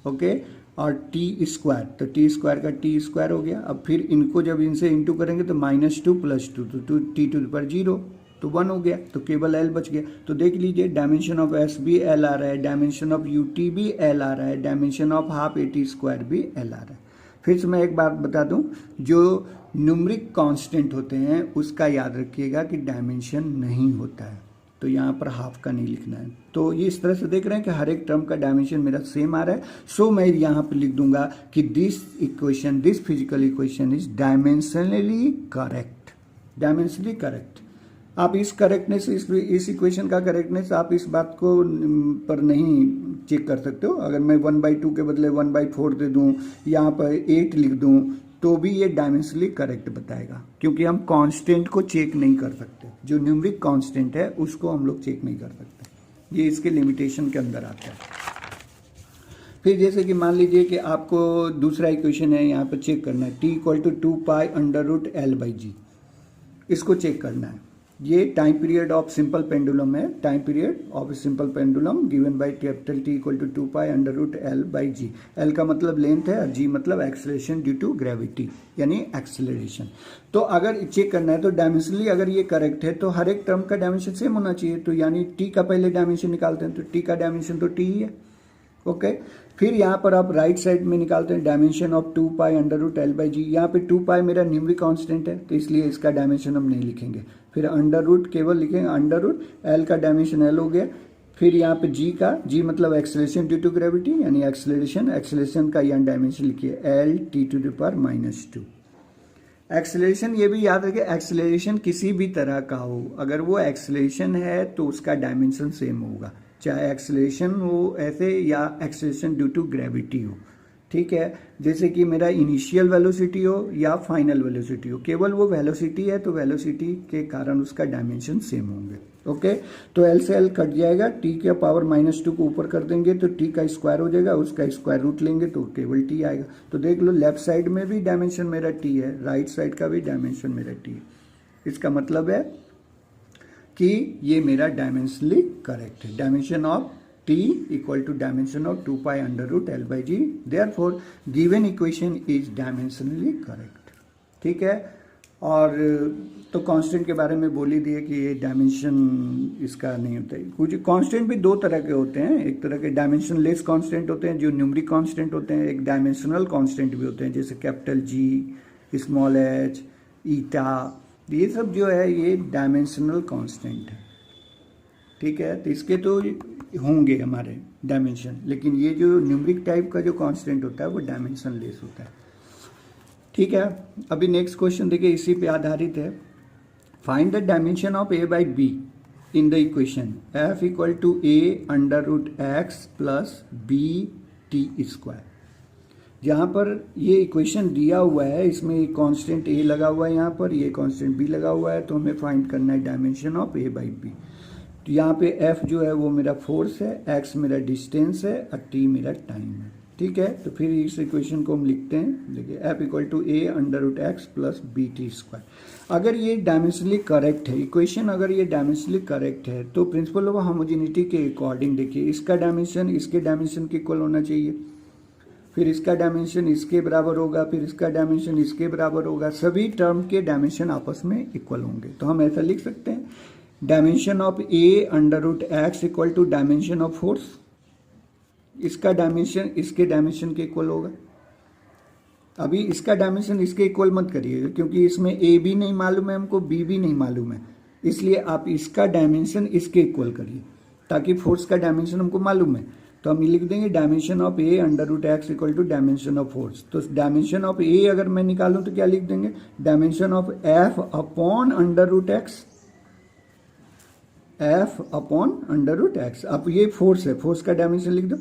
A: ओके। और टी स्क्वायर, तो टी स्क्वायर का टी स्क्वायर हो गया। अब फिर इनको जब इनसे इंटू करेंगे तो -2 + 2 तो टी टू द पावर 0 तो 1 हो गया। तो केवल एल बच गया। तो देख लीजिए डायमेंशन ऑफ एस भी एल आ रहा है, डायमेंशन ऑफ यूटी भी एल आ रहा है, dimension of half AT square भी एल आ रहा है। फिर से मैं एक बात बता दूं, जो न्यूमेरिक कांस्टेंट होते हैं उसका याद रखिएगा कि डायमेंशन नहीं होता है। तो यहाँ पर हाफ का नहीं लिखना है। तो ये इस तरह से देख रहे हैं कि हर एक टर्म का डायमेंशन मेरा सेम आ रहा है। सो मैं यहाँ पे लिख दूंगा कि this physical equation is dimensionally correct. आप इस करेक्टनेस, इस इक्वेशन का करेक्टनेस आप इस बात को पर नहीं चेक कर सकते हो। अगर मैं 1/2 के बदले 1/4 दे दूं, यहाँ पर 8 लिख दूं, तो भी ये डायमेंशनली करेक्ट बताएगा, क्योंकि हम कांस्टेंट को चेक नहीं कर सकते। जो न्यूमेरिक कांस्टेंट है उसको हम लोग चेक नहीं कर सकते, ये इसके लिमिटेशन के अंदर आता है। फिर जैसे कि मान लीजिए कि आपको दूसरा इक्वेशन है, यहाँ पर चेक करना है t = 2π√L/g, इसको चेक करना है। ये time period of simple pendulum है, time period of simple pendulum given by capital T = 2π√L/g। L का मतलब लेंथ है और g मतलब एक्सेलरेशन ड्यू टू ग्रेविटी, यानी एक्सेलरेशन। तो अगर चेक करना है तो डायमेंशनली अगर ये करेक्ट है तो हर एक टर्म का डायमेंशन सेम होना चाहिए। तो यानी t का पहले डायमेंशन निकालते हैं, तो t का डायमेंशन तो t ही है, ओके। फिर यहाँ पर आप राइट साइड में निकालते हैं डायमेंशन ऑफ 2π√L/g। यहाँ पे 2π मेरा न्यूमेरिक कांस्टेंट है तो इसलिए इसका डायमेंशन हम नहीं लिखेंगे। फिर √, केवल लिखेंगे √, L का डायमेंशन L हो गया। फिर यहाँ पे g मतलब एक्सेलरेशन ड्यू टू ग्रेविटी, यानी एक्सेलरेशन का यहाँ डायमेंशन लिखिए L T⁻²। एक्सेलरेशन ये भी याद रखिए, एक्सेलरेशन किसी भी तरह का हो, अगर वो एक्सेलरेशन है तो उसका डायमेंशन सेम होगा, चाहे एक्सेलरेशन हो ऐसे या एक्सेलरेशन ड्यू टू ग्रेविटी हो, ठीक है। जैसे कि मेरा इनिशियल वेलोसिटी हो या फाइनल वेलोसिटी हो, केवल वो वेलोसिटी है तो वेलोसिटी के कारण उसका डायमेंशन सेम होंगे, ओके। तो L से L कट जाएगा, t के पावर -2 को ऊपर कर देंगे तो t का स्क्वायर हो जाएगा, उसका स्क्वायर रूट लेंगे तो केवल t आएगा। तो देख लो लेफ्ट साइड में भी डायमेंशन मेरा t है, राइट साइड का भी डायमेंशन मेरा t है। इसका मतलब है कि ये मेरा डायमेंशनली करेक्ट है। Dimension of t = dimension of 2π√L/g, therefore given equation is dimensionally correct, ठीक है। और तो कांस्टेंट के बारे में बोल ही दिए कि ये डायमेंशन इसका नहीं होता है। कुछ कांस्टेंट भी दो तरह के होते हैं, एक तरह के डायमेंशन लेस कांस्टेंट होते हैं जो न्यूमरिक कांस्टेंट होते हैं, एक डायमेंशनल कांस्टेंट भी होते हैं जैसे कैपिटल जी, स्मॉल एच, ईटा, ये सब जो है ये डायमेंशनल कांस्टेंट है, ठीक है। तो इसके तो होंगे हमारे डायमेंशन, लेकिन ये जो न्यूमरिक टाइप का जो कांस्टेंट होता है वो डायमेंशन लेस होता है, ठीक है। अभी नेक्स्ट क्वेश्चन देखिए, इसी पे आधारित है। Find the dimension of a by b in the equation f equal to a under root X plus B T square. जहाँ पर ये इक्वेशन दिया हुआ है, इसमें एक कांस्टेंट a लगा हुआ है, यहाँ पर ये कांस्टेंट b लगा हुआ है, तो हमें फाइंड करना है dimension of a by b। तो यहाँ पे f जो है वो मेरा फोर्स है, x मेरा डिस्टेंस है और t मेरा टाइम है, ठीक है। तो फिर इस इक्वेशन को हम लिखते हैं, देखिए f equal to a under root X plus B T square. अगर ये डायमेंशनली करेक्ट है इक्वेशन, अगर ये डायमेंशनली करेक्ट है तो प्रिंसिपल ऑफ होमोजेनिटी के अकॉर्डिंग देखिए इसका डायमेंशन इसके डायमेंशन के इक्वल होना चाहिए, फिर इसका डायमेंशन इसके बराबर होगा, फिर इसका डायमेंशन इसके बराबर होगा, सभी टर्म के डायमेंशन आपस में इक्वल होंगे। तो हम ऐसा लिख सकते हैं dimension of a under root X equal to dimension of force, इसका डायमेंशन इसके डायमेंशन के इक्वल होगा। अभी इसका डायमेंशन इसके इक्वल मत करिएगा क्योंकि इसमें a भी नहीं मालूम है हमको, b भी नहीं मालूम है, इसलिए आप इसका डायमेंशन इसके इक्वल करिए ताकि फोर्स का डायमेंशन हमको मालूम है। तो हम ये लिख देंगे dimension of a under root X equal to dimension of force. तो डायमेंशन ऑफ a अगर मैं निकालूं तो क्या लिख देंगे, dimension of f upon under root X, f upon under root X. अब ये फोर्स है, फोर्स का डायमेंशन लिख दो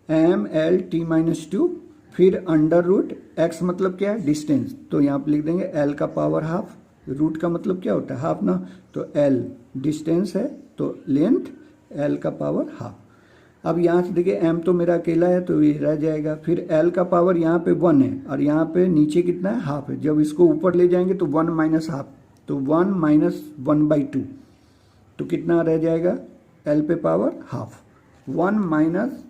A: M L T minus two, फिर अंडर रूट एक्स मतलब क्या है डिस्टेंस, तो यहाँ पे लिख देंगे एल का पावर हाफ, रूट का मतलब क्या होता है हाफ ना, तो एल डिस्टेंस है तो लेंथ एल का पावर हाफ। अब यहाँ से देखिए एम तो मेरा अकेला है तो ये रह जाएगा, फिर एल का पावर यहाँ पे 1 है और यहाँ पे नीचे कितना है हाफ है, जब इसको ऊपर ले जाएंगे तो 1 माइनस हाफ, तो 1 माइनस 1/2, तो कितना रह जाएगा एल पे पावर हाफ, 1 माइनस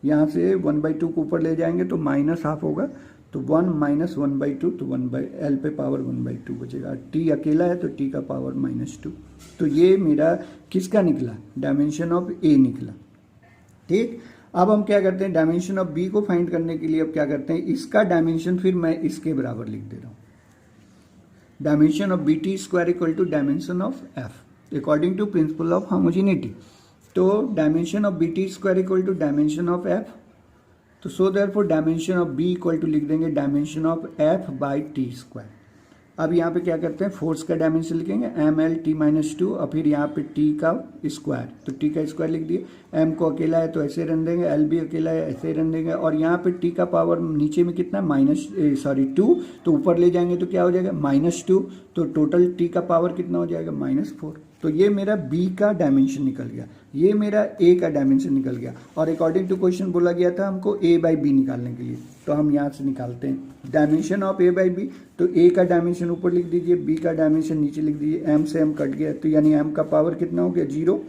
A: यहाँ से 1/2 को ऊपर ले जाएंगे तो माइनस हाफ होगा, तो 1 माइनस 1/2, तो 1/एल पे पावर 1/2 बचेगा। टी अकेला है तो टी का पावर -2। तो ये मेरा किसका निकला, डायमेंशन ऑफ ए निकला, ठीक। अब हम क्या करते हैं डायमेंशन ऑफ बी को फाइंड करने के लिए अब क्या करते हैं, इसका डायमेंशन फिर मैं इसके बराबर लिख दे रहा हूँ, dimension of B T square equal to dimension of F according to principle of homogeneity. तो dimension of B T square equal to dimension of F, तो so therefore dimension of B equal to लिख देंगे dimension of F by T square. अब यहाँ पे क्या करते हैं फोर्स का डायमेंशन लिखेंगे M L T minus two, और फिर यहाँ पे टी का स्क्वायर, तो टी का स्क्वायर लिख दिए, एम को अकेला है तो ऐसे रन देंगे, एल भी अकेला है ऐसे रन देंगे, और यहाँ पे टी का पावर नीचे में कितना -2, तो ऊपर ले जाएंगे तो क्या हो जाएगा -2, तो टोटल टी का पावर कितना हो जाएगा -4। तो ये मेरा बी का डायमेंशन निकल गया, ये मेरा ए का डायमेंशन निकल गया, और अकॉर्डिंग टू क्वेश्चन बोला गया था हमको ए बाई बी निकालने के लिए, तो हम यहाँ से निकालते हैं dimension of A by B. तो ए का डायमेंशन ऊपर लिख दीजिए, बी का डायमेंशन नीचे लिख दीजिए, एम से एम कट गया तो यानी एम का पावर कितना हो गया 0,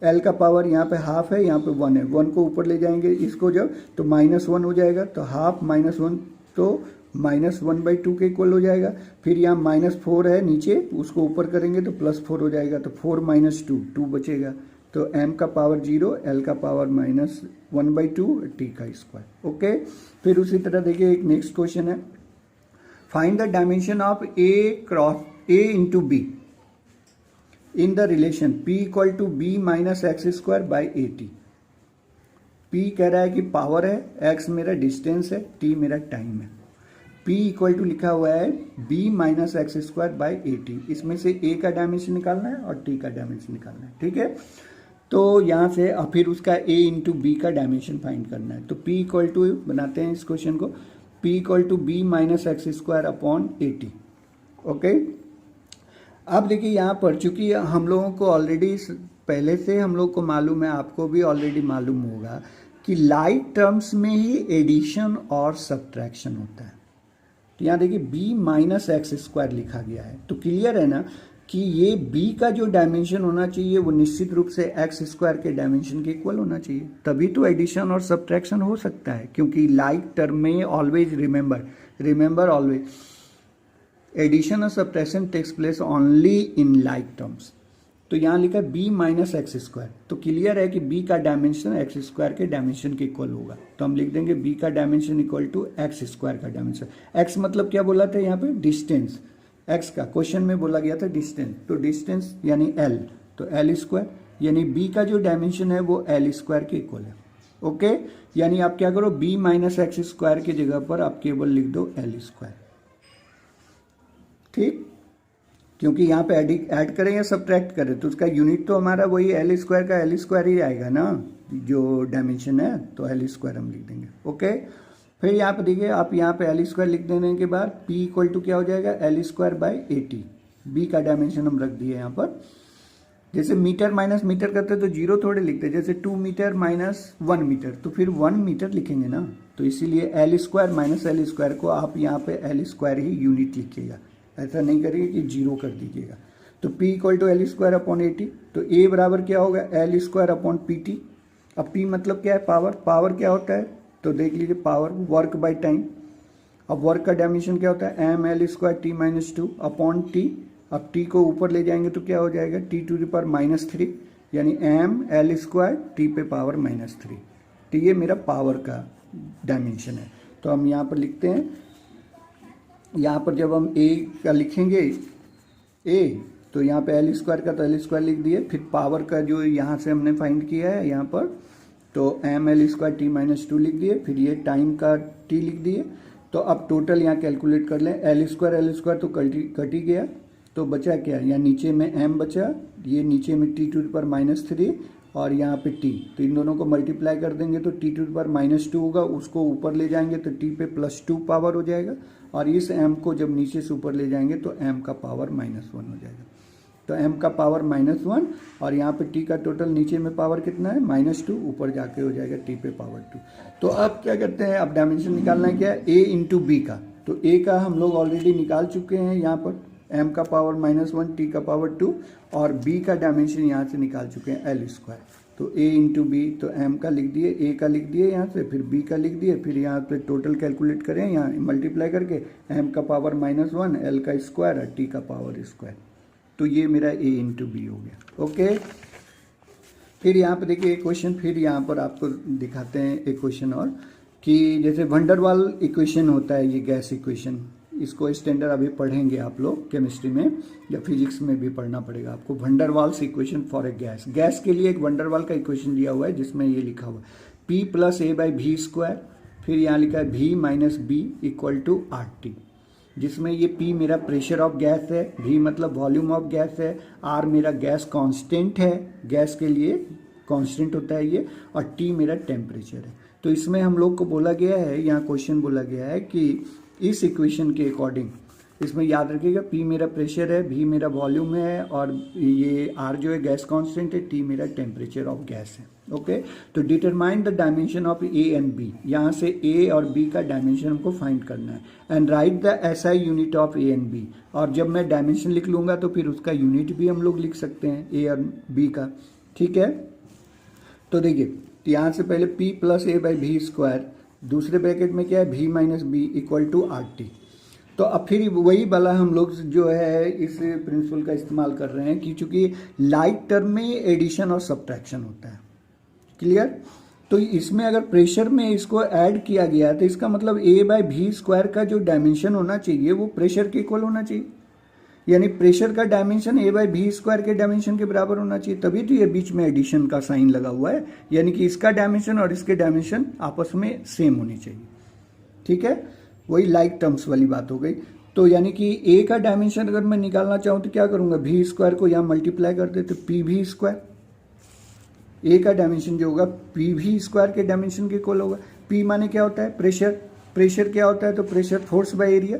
A: एल का पावर यहाँ पे हाफ है यहाँ पे 1 है, 1 को ऊपर ले जाएंगे इसको जब तो -1 हो जाएगा, तो हाफ -1 तो -1/2 के इक्वल हो जाएगा, फिर यहाँ -4 है नीचे उसको ऊपर करेंगे तो +4 हो जाएगा, तो 4 - 2 2 बचेगा, तो m का पावर 0, l का पावर -1/2, t का स्क्वायर। ओके, फिर उसी तरह देखिए एक नेक्स्ट क्वेश्चन है, find the dimension of a cross a into B in the relation p equal to b minus X square by A T. p कह रहा है कि पावर है, x मेरा डिस्टेंस है, t मेरा टाइम है, p इक्वल टू लिखा हुआ है b minus X square by A T, इसमें से a का डायमेंशन निकालना है और t का डायमेंशन निकालना है, ठीक है। तो यहाँ से फिर उसका a इंटू बी का डायमेंशन फाइंड करना है, तो p इक्वल टू बनाते हैं इस क्वेश्चन को, p equal to b minus X square upon A T. Okay, अब देखिए यहाँ पर चूंकि हम लोगों को ऑलरेडी पहले से हम लोग को मालूम है, आपको भी ऑलरेडी मालूम होगा कि लाइक टर्म्स में ही एडिशन और सब्ट्रैक्शन होता है। तो यहाँ देखिए b माइनस एक्स स्क्वायर लिखा गया है, तो क्लियर है ना कि ये b का जो डायमेंशन होना चाहिए वो निश्चित रूप से एक्स स्क्वायर के डायमेंशन के इक्वल होना चाहिए, तभी तो एडिशन और सब्ट्रैक्शन हो सकता है, क्योंकि लाइक टर्म में ऑलवेज रिमेंबर ऑलवेज एडिशन और subtraction takes place only in like terms. तो यहाँ लिखा है b माइनस एक्स स्क्वायर, तो क्लियर है कि b का डायमेंशन एक्स स्क्वायर के डायमेंशन के इक्वल होगा। तो हम लिख देंगे b का dimension equal to X square का डायमेंशन। x मतलब क्या बोला था यहाँ पे, डिस्टेंस। x का क्वेश्चन में बोला गया था डिस्टेंस, तो डिस्टेंस यानी l, तो l स्क्वायर, यानी b का जो डायमेंशन है वो l स्क्वायर के इक्वल है। ओके, यानी आप क्या करो, b माइनस एक्स स्क्वायर की जगह पर आप केवल लिख दो l स्क्वायर। ठीक, क्योंकि यहाँ पे ऐड करें या सब्ट्रैक्ट करें तो उसका यूनिट तो हमारा वही एल स्क्वायर का एल स्क्वायर ही आएगा ना, जो डायमेंशन है, तो एल स्क्वायर हम लिख देंगे। ओके, फिर यहाँ पे देखिए, आप यहाँ पे एल स्क्वायर लिख देने के बाद p इक्वल टू क्या हो जाएगा, एल स्क्वायर बाई 80। b का डायमेंशन हम रख दिए यहाँ पर। जैसे मीटर माइनस मीटर करते तो जीरो थोड़े लिखते, जैसे 2 मीटर माइनस 1 मीटर तो फिर 1 मीटर लिखेंगे ना, तो इसीलिए L square minus L square को आप यहाँ पे एल स्क्वायर ही यूनिट लिखिएगा, ऐसा नहीं करिए कि जीरो कर दीजिएगा। तो p equal to L square upon 80, तो a बराबर क्या होगा, एल स्क्वायर अपॉन PT। अब p मतलब क्या है, पावर। पावर क्या होता है, तो देख लीजिए, पावर वर्क बाय टाइम। अब वर्क का डायमेंशन क्या होता है, M L square T minus 2 upon T. अब t को ऊपर ले जाएंगे तो क्या हो जाएगा, t टू द पावर -3, यानी एम एल स्क्वायर टी पे पावर -3। तो ये मेरा पावर का डायमेंशन है। तो हम यहाँ पर लिखते हैं, यहाँ पर जब हम a का लिखेंगे a, तो यहाँ पे एल स्क्वायर का तो एल स्क्वायर लिख दिए, फिर पावर का जो यहाँ से हमने फाइंड किया है यहाँ पर, तो M L square T minus 2 लिख दिए, फिर ये टाइम का t लिख दिए। तो अब टोटल यहाँ कैलकुलेट कर लें, एल स्क्वायर तो कट ही गया, तो बचा क्या, यहाँ नीचे में m बचा, ये नीचे में t टू द पावर -3 और यहाँ पे t, तो इन दोनों को मल्टीप्लाई कर देंगे तो t टू द पावर -2 होगा, उसको ऊपर ले जाएंगे तो t पे +2 पावर हो जाएगा, और इस m को जब नीचे से ऊपर ले जाएंगे तो m का पावर -1 हो जाएगा। तो m का पावर -1 और यहाँ पे t का टोटल नीचे में पावर कितना है, -2, ऊपर जाके हो जाएगा t पे पावर 2। तो अब क्या करते हैं, अब डायमेंशन निकालना है क्या है, a इंटू बी का। तो a का हम लोग ऑलरेडी निकाल चुके हैं यहाँ पर, m का पावर -1, t का पावर 2, और b का डायमेंशन यहाँ से निकाल चुके हैं एल स्क्वायर। तो a इंटू बी, तो m का लिख दिए, a का लिख दिए यहाँ से, फिर b का लिख दिए, फिर यहाँ पे टोटल कैलकुलेट करें, यहाँ मल्टीप्लाई करके m का पावर -1, l का स्क्वायर और t का पावर स्क्वायर। तो ये मेरा a इंटू बी हो गया। ओके, फिर यहाँ पर देखिए एक क्वेश्चन, फिर यहाँ पर आपको दिखाते हैं एक क्वेश्चन और, कि जैसे वंडरवाल इक्वेशन होता है, ये गैस इक्वेशन, इसको स्टैंडर्ड अभी पढ़ेंगे आप लोग केमिस्ट्री में या फिजिक्स में भी पढ़ना पड़ेगा आपको। Van der Waals equation for a gas, gas के लिए एक वंडरवाल का इक्वेशन दिया हुआ है जिसमें ये लिखा हुआ है p plus A by V square, फिर यहाँ लिखा है v minus B equal to RT, जिसमें ये p मेरा प्रेशर ऑफ गैस है, v मतलब वॉल्यूम ऑफ गैस है, r मेरा गैस कांस्टेंट है, गैस के लिए कांस्टेंट होता है ये, और t मेरा टेम्परेचर है। तो इसमें हम लोग को बोला गया है, यहाँ क्वेश्चन बोला गया है कि इस इक्वेशन के अकॉर्डिंग, इसमें याद रखिएगा p मेरा प्रेशर है, v मेरा वॉल्यूम है, और ये r जो है गैस कांस्टेंट है, t मेरा टेम्परेचर ऑफ गैस है। ओके, तो determine the dimension of a and b, यहाँ से a और b का डायमेंशन हमको फाइंड करना है, and right the SI unit of a and b। और जब मैं डायमेंशन लिख लूँगा तो फिर उसका यूनिट भी हम लोग लिख सकते हैं a और b का। ठीक है, तो देखिए यहाँ से पहले p plus A by V square, दूसरे ब्रैकेट में क्या है, v minus B equal to RT। तो अब फिर वही वाला हम लोग जो है इस प्रिंसिपल का इस्तेमाल कर रहे हैं कि चूंकि लाइक टर्म में एडिशन और सब्ट्रैक्शन होता है, क्लियर। तो इसमें अगर प्रेशर में इसको ऐड किया गया है तो इसका मतलब a बाई वी स्क्वायर का जो डायमेंशन होना चाहिए वो प्रेशर के इक्वल होना चाहिए, यानी प्रेशर का dimension a by V square के डायमेंशन के बराबर होना चाहिए, तभी तो ये बीच में एडिशन का साइन लगा हुआ है, यानी कि इसका डायमेंशन और इसके डायमेंशन आपस में सेम होनी चाहिए। ठीक है, वही लाइक टर्म्स वाली बात हो गई। तो यानी कि a का डायमेंशन अगर मैं निकालना चाहूँ तो क्या करूँगा, वी स्क्वायर को यहाँ मल्टीप्लाई कर दे तो पी वी स्क्वायर, a का डायमेंशन जो होगा पी वी स्क्वायर के डायमेंशन के इक्वल होगा। p माने क्या होता है, प्रेशर। प्रेशर क्या होता है, तो pressure force by area.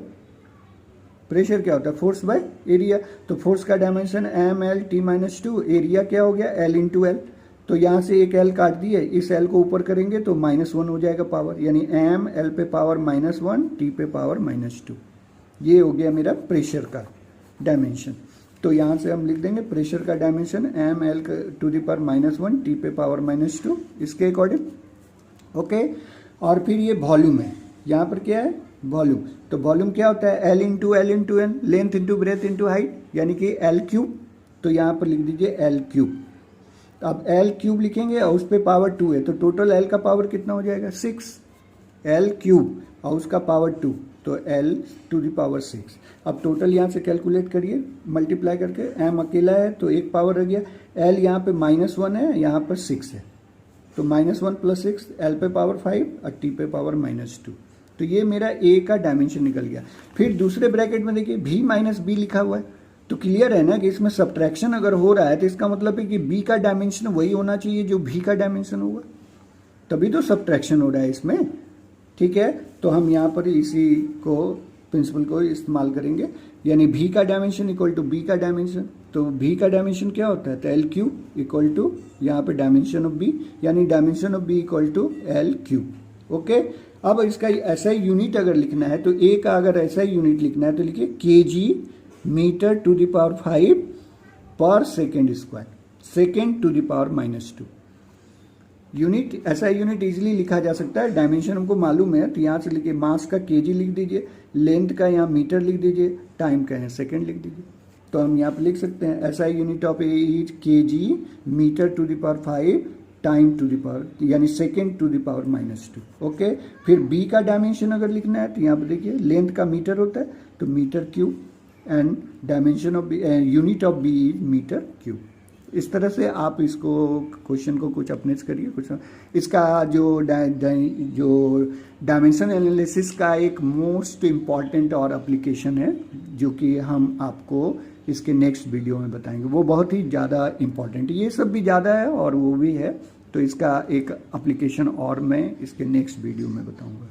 A: Pressure क्या होता है, फोर्स बाय एरिया। तो फोर्स का dimension M L T minus 2, area क्या हो गया एल इंटू एल। तो यहाँ से एक एल काट दिए, इस एल को ऊपर करेंगे तो -1 हो जाएगा पावर, यानी एम एल पे पावर -1 टी पे पावर -2। ये हो गया मेरा प्रेशर का डायमेंशन। तो यहाँ से हम लिख देंगे प्रेशर का dimension M L to the power -1 T पे पावर -2 इसके अकॉर्डिंग। ओके, और फिर ये वॉल्यूम है, यहाँ पर क्या है वॉल्यूम। तो वॉल्यूम क्या होता है, L into N, length into breadth into height, यानी कि एल क्यूब। तो यहाँ पर लिख दीजिए एल क्यूब। अब एल क्यूब लिखेंगे और उस पर पावर 2 है, तो टोटल एल का पावर कितना हो जाएगा 6, एल क्यूब और उसका पावर 2, तो एल टू द पावर 6। अब टोटल यहाँ से कैलकुलेट करिए मल्टीप्लाई करके, एम अकेला है तो एक पावर रह गया, एल यहाँ पे -1 है, यहाँ पर 6 है, तो -1 + 6, एल पे पावर 5 और टी पे पावर -2। तो ये मेरा ए का डायमेंशन निकल गया। फिर दूसरे ब्रैकेट में देखिए भी - बी लिखा हुआ है, तो क्लियर है ना कि इसमें सब्ट्रैक्शन अगर हो रहा है तो इसका मतलब है कि बी का डायमेंशन वही होना चाहिए जो भी का डायमेंशन होगा, तभी तो सब्ट्रैक्शन हो रहा है इसमें। ठीक है, तो हम यहाँ पर इसी को प्रिंसिपल को इस्तेमाल करेंगे, यानी भी का डायमेंशन इक्वल टू बी का डायमेंशन। तो भी का डायमेंशन क्या होता है, तो एल क्यूब इक्वल टू यहाँ पे डायमेंशन ऑफ बी, यानी dimension of B equal to L cube. Okay, अब इसका ऐसा ही यूनिट अगर लिखना है, तो ए का अगर ऐसा ही यूनिट लिखना है तो लिखिए KG metre to the power 5 पर second square, second to the power -2। Unit, ऐसा यूनिट इजीली लिखा जा सकता है, डायमेंशन हमको मालूम है, तो यहाँ से लिखिए मास का केजी लिख दीजिए, लेंथ का यहाँ मीटर लिख दीजिए, टाइम का यहाँ सेकेंड लिख दीजिए। तो हम यहाँ पे लिख सकते हैं ऐसा unit of A is KG metre to the power 5 time to the power, यानी second to the power -2। Okay, फिर बी का डायमेंशन अगर लिखना है तो यहाँ पे देखिए लेंथ का मीटर होता है, तो metre cube, and dimension of B, unit of B is metre cube. इस तरह से आप इसको क्वेश्चन को कुछ अपने से करिए। कुछ इसका जो डायमेंशन एनालिसिस का एक मोस्ट इम्पॉर्टेंट और एप्लीकेशन है, जो कि हम आपको इसके नेक्स्ट वीडियो में बताएंगे, वो बहुत ही ज़्यादा इम्पॉर्टेंट है। ये सब भी ज़्यादा है और वो भी है, तो इसका एक एप्लीकेशन और मैं इसके नेक्स्ट वीडियो में बताऊंगा।